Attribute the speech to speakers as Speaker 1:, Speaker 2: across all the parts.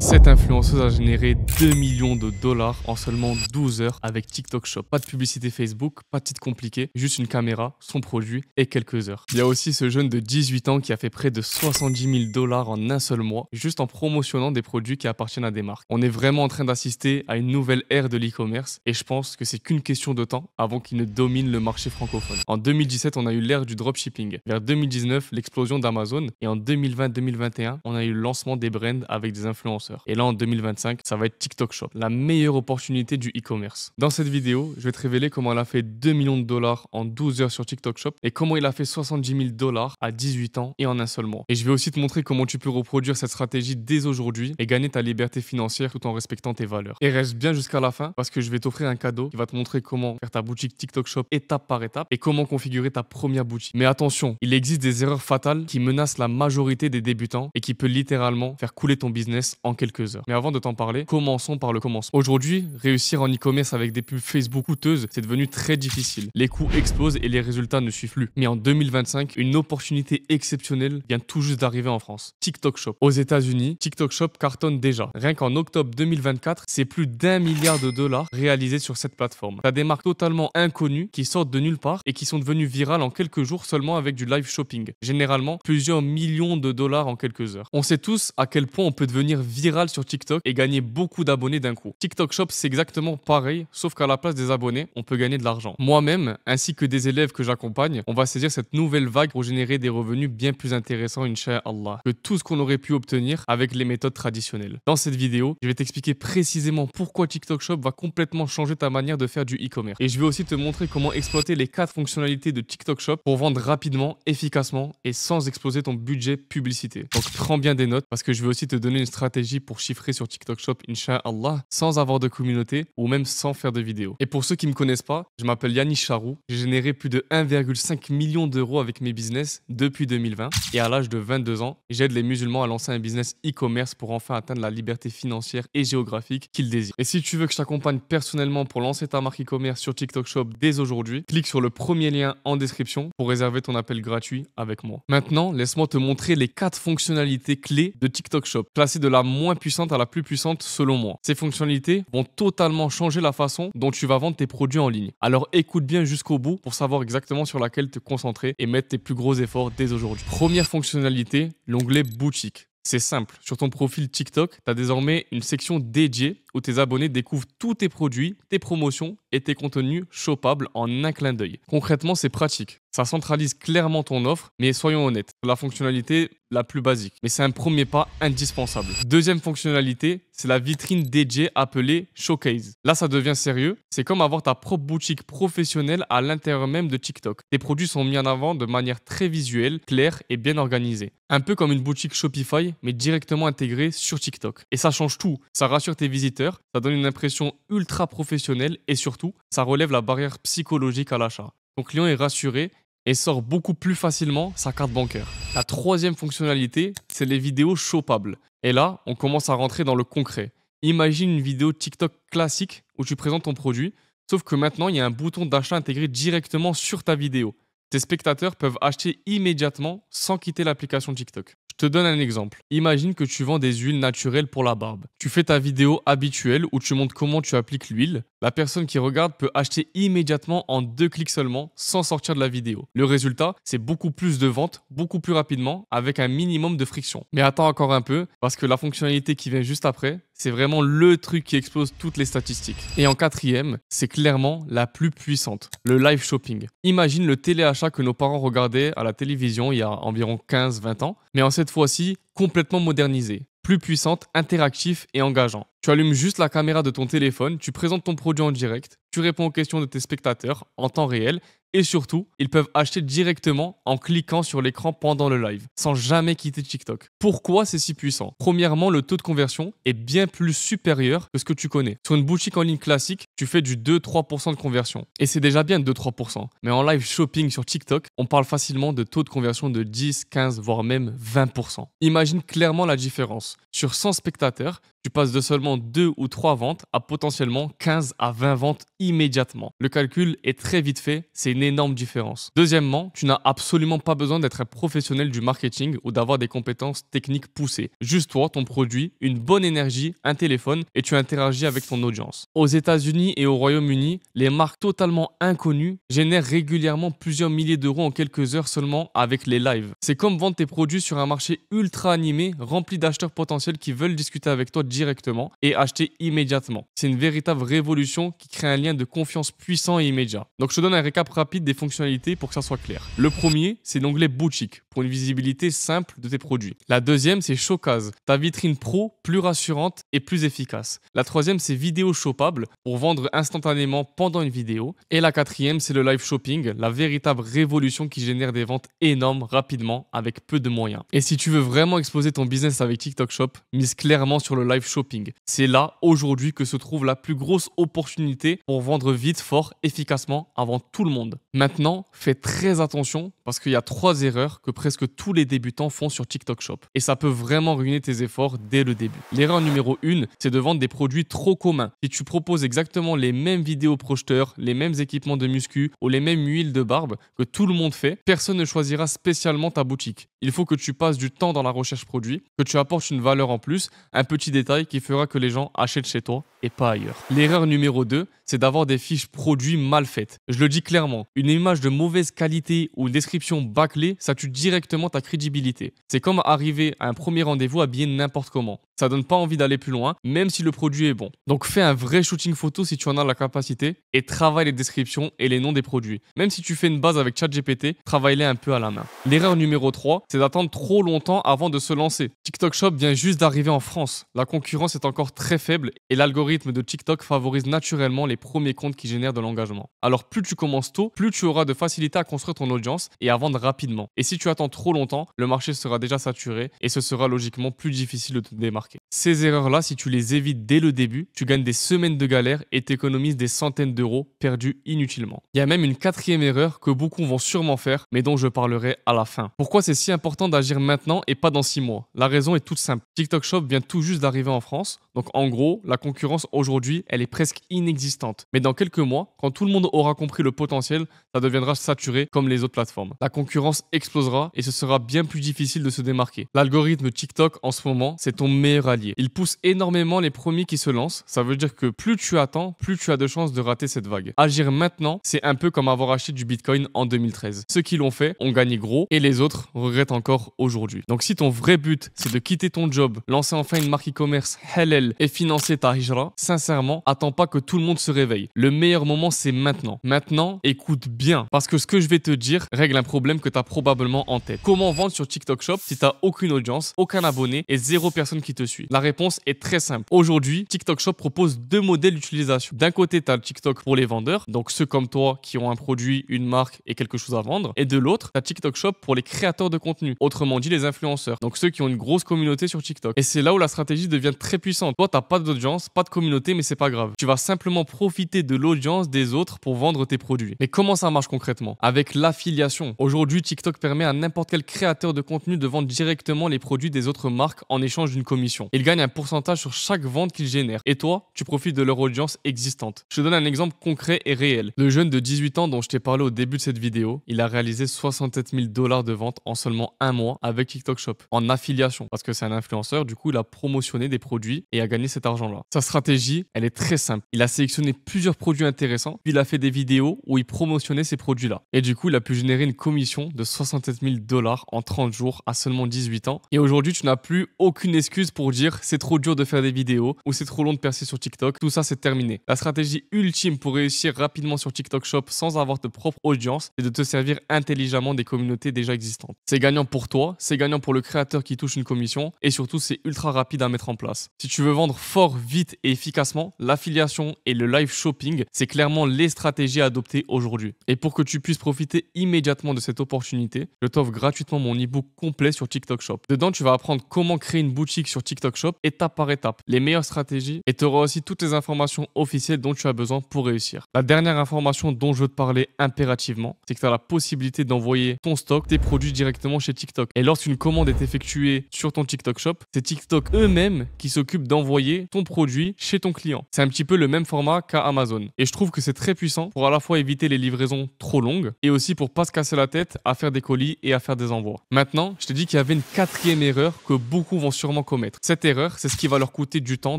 Speaker 1: Cette influenceuse a généré 2 millions de dollars en seulement 12 heures avec TikTok Shop. Pas de publicité Facebook, pas de titre compliqué, juste une caméra, son produit et quelques heures. Il y a aussi ce jeune de 18 ans qui a fait près de 70 000 dollars en un seul mois, juste en promotionnant des produits qui appartiennent à des marques. On est vraiment en train d'assister à une nouvelle ère de l'e-commerce et je pense que c'est qu'une question de temps avant qu'il ne domine le marché francophone. En 2017, on a eu l'ère du dropshipping. Vers 2019, l'explosion d'Amazon et en 2020-2021, on a eu le lancement des brands avec des influenceurs. Et là, en 2025, ça va être TikTok Shop, la meilleure opportunité du e-commerce. Dans cette vidéo, je vais te révéler comment elle a fait 2 millions de dollars en 12 heures sur TikTok Shop et comment il a fait 70 000 dollars à 18 ans et en un seul mois. Et je vais aussi te montrer comment tu peux reproduire cette stratégie dès aujourd'hui et gagner ta liberté financière tout en respectant tes valeurs. Et reste bien jusqu'à la fin parce que je vais t'offrir un cadeau qui va te montrer comment faire ta boutique TikTok Shop étape par étape et comment configurer ta première boutique. Mais attention, il existe des erreurs fatales qui menacent la majorité des débutants et qui peut littéralement faire couler ton business en quelques heures. Mais avant de t'en parler, commençons par le commencement. Aujourd'hui, réussir en e-commerce avec des pubs Facebook coûteuses, c'est devenu très difficile. Les coûts explosent et les résultats ne suivent plus. Mais en 2025, une opportunité exceptionnelle vient tout juste d'arriver en France. TikTok Shop. Aux États-Unis, TikTok Shop cartonne déjà. Rien qu'en octobre 2024, c'est plus d'1 milliard de dollars réalisés sur cette plateforme. T'as des marques totalement inconnues qui sortent de nulle part et qui sont devenues virales en quelques jours seulement avec du live shopping. Généralement, plusieurs millions de dollars en quelques heures. On sait tous à quel point on peut devenir viral sur TikTok et gagner beaucoup d'abonnés d'un coup. TikTok Shop, c'est exactement pareil, sauf qu'à la place des abonnés, on peut gagner de l'argent. Moi-même, ainsi que des élèves que j'accompagne, on va saisir cette nouvelle vague pour générer des revenus bien plus intéressants, Inch'Allah, que tout ce qu'on aurait pu obtenir avec les méthodes traditionnelles. Dans cette vidéo, je vais t'expliquer précisément pourquoi TikTok Shop va complètement changer ta manière de faire du e-commerce. Et je vais aussi te montrer comment exploiter les 4 fonctionnalités de TikTok Shop pour vendre rapidement, efficacement et sans exploser ton budget publicité. Donc prends bien des notes parce que je vais aussi te donner une stratégie pour chiffrer sur TikTok Shop, Inch'Allah, sans avoir de communauté ou même sans faire de vidéos. Et pour ceux qui ne me connaissent pas, je m'appelle Yannis Charroux. J'ai généré plus de 1,5 million d'euros avec mes business depuis 2020. Et à l'âge de 22 ans, j'aide les musulmans à lancer un business e-commerce pour enfin atteindre la liberté financière et géographique qu'ils désirent. Et si tu veux que je t'accompagne personnellement pour lancer ta marque e-commerce sur TikTok Shop dès aujourd'hui, clique sur le premier lien en description pour réserver ton appel gratuit avec moi. Maintenant, laisse-moi te montrer les 4 fonctionnalités clés de TikTok Shop, classées de la moins puissante à la plus puissante selon moi. Ces fonctionnalités vont totalement changer la façon dont tu vas vendre tes produits en ligne. Alors écoute bien jusqu'au bout pour savoir exactement sur laquelle te concentrer et mettre tes plus gros efforts dès aujourd'hui. Première fonctionnalité, l'onglet boutique. C'est simple, sur ton profil TikTok, tu as désormais une section dédiée où tes abonnés découvrent tous tes produits, tes promotions et tes contenus shoppables en un clin d'œil. Concrètement, c'est pratique. Ça centralise clairement ton offre, mais soyons honnêtes, c'est la fonctionnalité la plus basique. Mais c'est un premier pas indispensable. Deuxième fonctionnalité, c'est la vitrine dédiée appelée Showcase. Là, ça devient sérieux. C'est comme avoir ta propre boutique professionnelle à l'intérieur même de TikTok. Tes produits sont mis en avant de manière très visuelle, claire et bien organisée. Un peu comme une boutique Shopify, mais directement intégrée sur TikTok. Et ça change tout. Ça rassure tes visiteurs, ça donne une impression ultra professionnelle et surtout, ça relève la barrière psychologique à l'achat. Ton client est rassuré et sort beaucoup plus facilement sa carte bancaire. La troisième fonctionnalité, c'est les vidéos shoppables. Et là, on commence à rentrer dans le concret. Imagine une vidéo TikTok classique où tu présentes ton produit, sauf que maintenant, il y a un bouton d'achat intégré directement sur ta vidéo. Tes spectateurs peuvent acheter immédiatement sans quitter l'application TikTok. Je te donne un exemple. Imagine que tu vends des huiles naturelles pour la barbe. Tu fais ta vidéo habituelle où tu montres comment tu appliques l'huile. La personne qui regarde peut acheter immédiatement en 2 clics seulement sans sortir de la vidéo. Le résultat, c'est beaucoup plus de ventes, beaucoup plus rapidement, avec un minimum de friction. Mais attends encore un peu, parce que la fonctionnalité qui vient juste après, c'est vraiment le truc qui explose toutes les statistiques. Et en quatrième, c'est clairement la plus puissante, le live shopping. Imagine le téléachat que nos parents regardaient à la télévision il y a environ 15-20 ans, mais en cette fois-ci, complètement modernisé. Plus puissante, interactif et engageant. Tu allumes juste la caméra de ton téléphone, tu présentes ton produit en direct, tu réponds aux questions de tes spectateurs en temps réel et surtout, ils peuvent acheter directement en cliquant sur l'écran pendant le live, sans jamais quitter TikTok. Pourquoi c'est si puissant? Premièrement, le taux de conversion est bien plus supérieur que ce que tu connais. Sur une boutique en ligne classique, tu fais du 2-3% de conversion. Et c'est déjà bien 2-3%. Mais en live shopping sur TikTok, on parle facilement de taux de conversion de 10, 15, voire même 20%. Imagine clairement la différence. Sur 100 spectateurs, tu passes de seulement 2 ou 3 ventes à potentiellement 15 à 20 ventes immédiatement. Le calcul est très vite fait, c'est une une énorme différence. Deuxièmement, tu n'as absolument pas besoin d'être un professionnel du marketing ou d'avoir des compétences techniques poussées. Juste toi, ton produit, une bonne énergie, un téléphone et tu interagis avec ton audience. Aux États-Unis et au Royaume-Uni, les marques totalement inconnues génèrent régulièrement plusieurs milliers d'euros en quelques heures seulement avec les lives. C'est comme vendre tes produits sur un marché ultra animé, rempli d'acheteurs potentiels qui veulent discuter avec toi directement et acheter immédiatement. C'est une véritable révolution qui crée un lien de confiance puissant et immédiat. Donc je te donne un récap rapide des fonctionnalités pour que ça soit clair. Le premier, c'est l'onglet boutique pour une visibilité simple de tes produits. La deuxième, c'est Showcase, ta vitrine pro plus rassurante et plus efficace. La troisième, c'est vidéo shoppable pour vendre instantanément pendant une vidéo. Et la quatrième, c'est le live shopping, la véritable révolution qui génère des ventes énormes rapidement avec peu de moyens. Et si tu veux vraiment exploser ton business avec TikTok Shop, mise clairement sur le live shopping. C'est là, aujourd'hui, que se trouve la plus grosse opportunité pour vendre vite, fort, efficacement avant tout le monde. Maintenant, fais très attention parce qu'il y a 3 erreurs que presque tous les débutants font sur TikTok Shop. Et ça peut vraiment ruiner tes efforts dès le début. L'erreur numéro 1, c'est de vendre des produits trop communs. Si tu proposes exactement les mêmes vidéos projeteurs, les mêmes équipements de muscu ou les mêmes huiles de barbe que tout le monde fait, personne ne choisira spécialement ta boutique. Il faut que tu passes du temps dans la recherche produit, que tu apportes une valeur en plus, un petit détail qui fera que les gens achètent chez toi et pas ailleurs. L'erreur numéro 2, c'est d'avoir des fiches produits mal faites. Je le dis clairement, une image de mauvaise qualité ou une description bâclée, ça tue directement ta crédibilité. C'est comme arriver à un premier rendez-vous habillé n'importe comment. Ça donne pas envie d'aller plus loin, même si le produit est bon. Donc fais un vrai shooting photo si tu en as la capacité et travaille les descriptions et les noms des produits. Même si tu fais une base avec ChatGPT, travaille-les un peu à la main. L'erreur numéro 3, c'est d'attendre trop longtemps avant de se lancer. TikTok Shop vient juste d'arriver en France. La concurrence est encore très faible et l'algorithme de TikTok favorise naturellement les premiers comptes qui génèrent de l'engagement. Alors plus tu commences tôt, plus tu auras de facilité à construire ton audience et à vendre rapidement. Et si tu attends trop longtemps, le marché sera déjà saturé et ce sera logiquement plus difficile de te démarquer. Ces erreurs-là, si tu les évites dès le début, tu gagnes des semaines de galère et t'économises des centaines d'euros perdus inutilement. Il y a même une 4e erreur que beaucoup vont sûrement faire, mais dont je parlerai à la fin. Pourquoi c'est si important d'agir maintenant et pas dans 6 mois? La raison est toute simple. TikTok Shop vient tout juste d'arriver en France, donc en gros, la concurrence aujourd'hui, elle est presque inexistante. Mais dans quelques mois, quand tout le monde aura compris le potentiel, ça deviendra saturé comme les autres plateformes. La concurrence explosera et ce sera bien plus difficile de se démarquer. L'algorithme TikTok en ce moment, c'est ton meilleur allié. Il pousse énormément les premiers qui se lancent. Ça veut dire que plus tu attends, plus tu as de chances de rater cette vague. Agir maintenant, c'est un peu comme avoir acheté du Bitcoin en 2013. Ceux qui l'ont fait ont gagné gros et les autres regrettent encore aujourd'hui. Donc si ton vrai but, c'est de quitter ton job, lancer enfin une marque e-commerce halal et financer ta hijra, sincèrement, attends pas que tout le monde se réveille. Le meilleur moment, c'est maintenant. Maintenant, écoute bien, parce que ce que je vais te dire règle un problème que tu as probablement en tête. Comment vendre sur TikTok Shop si tu n'as aucune audience, aucun abonné et 0 personne qui te suit? La réponse est très simple. Aujourd'hui, TikTok Shop propose 2 modèles d'utilisation. D'un côté, tu as le TikTok pour les vendeurs, donc ceux comme toi qui ont un produit, une marque et quelque chose à vendre. Et de l'autre, tu as TikTok Shop pour les créateurs de contenu, autrement dit les influenceurs, donc ceux qui ont une grosse communauté sur TikTok. Et c'est là où la stratégie devient très puissante. Toi, tu n'as pas d'audience, pas de communauté, mais c'est pas grave. Tu vas simplement profiter de l'audience des autres pour vendre tes produits. Mais comment ça marche concrètement? Avec l'affiliation. Aujourd'hui, TikTok permet à n'importe quel créateur de contenu de vendre directement les produits des autres marques en échange d'une commission. Il gagne un pourcentage sur chaque vente qu'il génère. Et toi, tu profites de leur audience existante. Je te donne un exemple concret et réel. Le jeune de 18 ans dont je t'ai parlé au début de cette vidéo, il a réalisé 67 000 $ de vente en seulement un mois avec TikTok Shop. En affiliation. Parce que c'est un influenceur, du coup, il a promotionné des produits et a gagné cet argent-là. Sa stratégie, elle est très simple. Il a sélectionné plusieurs produits intéressants, puis il a fait des vidéos où il promotionnait ces produits-là. Et du coup, il a pu générer une commission de 67 000 $ en 30 jours à seulement 18 ans. Et aujourd'hui, tu n'as plus aucune excuse pour dire c'est trop dur de faire des vidéos ou c'est trop long de percer sur TikTok. Tout ça, c'est terminé. La stratégie ultime pour réussir rapidement sur TikTok Shop sans avoir de propre audience, c'est de te servir intelligemment des communautés déjà existantes. C'est gagnant pour toi, c'est gagnant pour le créateur qui touche une commission et surtout, c'est ultra rapide à mettre en place. Si tu veux vendre fort, vite et efficacement, l'affiliation et le live shopping, c'est clairement les stratégies à adopter aujourd'hui. Et pour que tu puisses profiter immédiatement de cette opportunité, je t'offre gratuitement mon e-book complet sur TikTok Shop. Dedans, tu vas apprendre comment créer une boutique sur TikTok Shop étape par étape, les meilleures stratégies et tu auras aussi toutes les informations officielles dont tu as besoin pour réussir. La dernière information dont je veux te parler impérativement, c'est que tu as la possibilité d'envoyer ton stock, tes produits directement chez TikTok. Et lorsqu'une commande est effectuée sur ton TikTok Shop, c'est TikTok eux-mêmes qui s'occupent d'envoyer ton produit chez ton client. C'est un petit peu le même format qu'à Amazon. Et je trouve que c'est très puissant pour à la fois éviter les livraisons livraison trop longue et aussi pour pas se casser la tête à faire des colis et à faire des envois. Maintenant, je t'ai dit qu'il y avait une quatrième erreur que beaucoup vont sûrement commettre. Cette erreur, c'est ce qui va leur coûter du temps,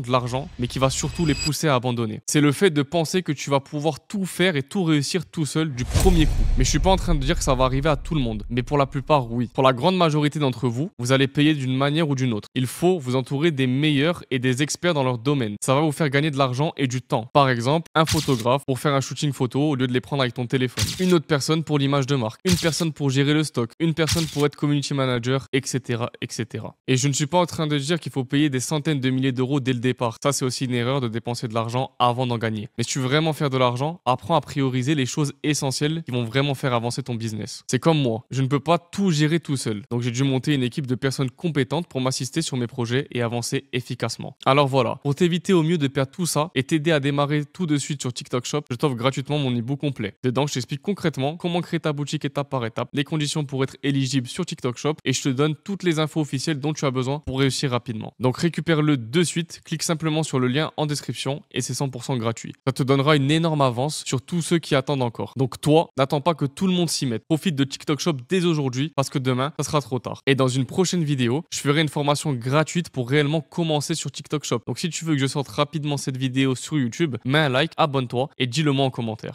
Speaker 1: de l'argent, mais qui va surtout les pousser à abandonner. C'est le fait de penser que tu vas pouvoir tout faire et tout réussir tout seul du premier coup. Mais je suis pas en train de dire que ça va arriver à tout le monde, mais pour la plupart, oui. Pour la grande majorité d'entre vous, vous allez payer d'une manière ou d'une autre. Il faut vous entourer des meilleurs et des experts dans leur domaine. Ça va vous faire gagner de l'argent et du temps. Par exemple, un photographe pour faire un shooting photo au lieu de les prendre avec ton téléphone. Une autre personne pour l'image de marque. Une personne pour gérer le stock. Une personne pour être community manager, etc., etc. Et je ne suis pas en train de dire qu'il faut payer des centaines de milliers d'euros dès le départ. Ça, c'est aussi une erreur de dépenser de l'argent avant d'en gagner. Mais si tu veux vraiment faire de l'argent, apprends à prioriser les choses essentielles qui vont vraiment faire avancer ton business. C'est comme moi. Je ne peux pas tout gérer tout seul. Donc j'ai dû monter une équipe de personnes compétentes pour m'assister sur mes projets et avancer efficacement. Alors voilà, pour t'éviter au mieux de perdre tout ça et t'aider à démarrer tout de suite sur TikTok Shop, je t'offre gratuitement mon e-book complet. Dedans, je t'explique concrètement comment créer ta boutique étape par étape, les conditions pour être éligible sur TikTok Shop et je te donne toutes les infos officielles dont tu as besoin pour réussir rapidement. Donc récupère-le de suite, clique simplement sur le lien en description et c'est 100% gratuit. Ça te donnera une énorme avance sur tous ceux qui attendent encore. Donc toi, n'attends pas que tout le monde s'y mette. Profite de TikTok Shop dès aujourd'hui parce que demain, ça sera trop tard. Et dans une prochaine vidéo, je ferai une formation gratuite pour réellement commencer sur TikTok Shop. Donc si tu veux que je sorte rapidement cette vidéo sur YouTube, mets un like, abonne-toi et dis-le moi en commentaire.